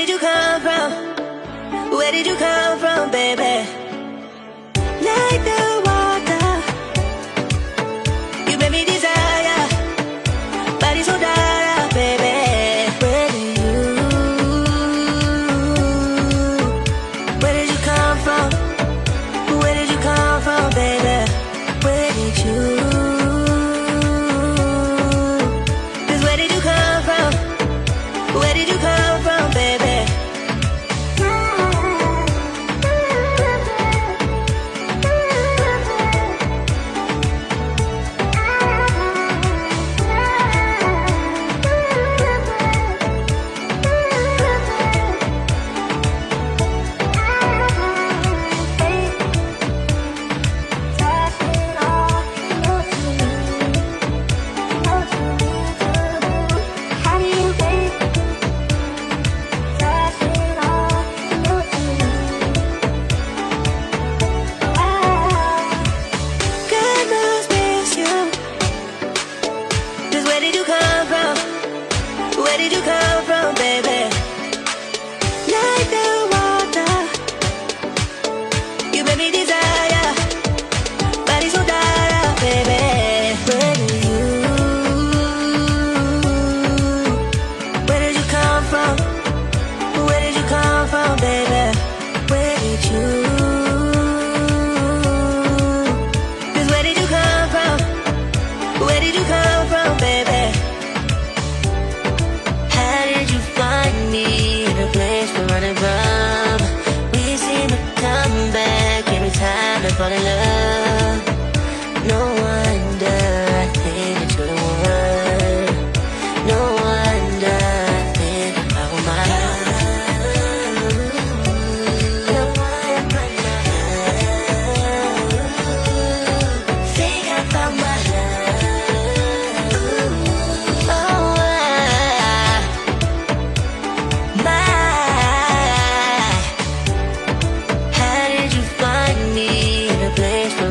did you come from? Where did you come from, baby? Like the water, you made me desire. Body so dark, baby. Where did you come from? Where did you come from, baby? Where did you? 'Cause where did you come from? Where did you come from, baby? Where did you come from, baby? Like the water, you made me desire. Body so dark, baby. Where did you? Where did you come from? Where did you come from, baby? Where did you? 'Cause where did you come from? Where did you come from, baby? Running from, we seem to come back every time I fall in love. No wonder I think that you're the one. No wonder I think about my love. No wonder think about my love. Oh,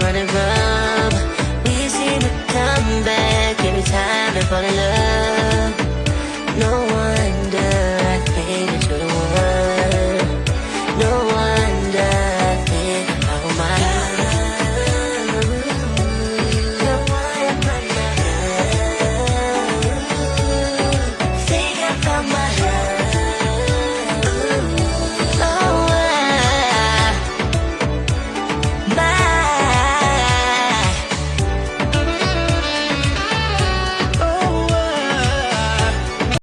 running from, we seem to come back every time I fall in love.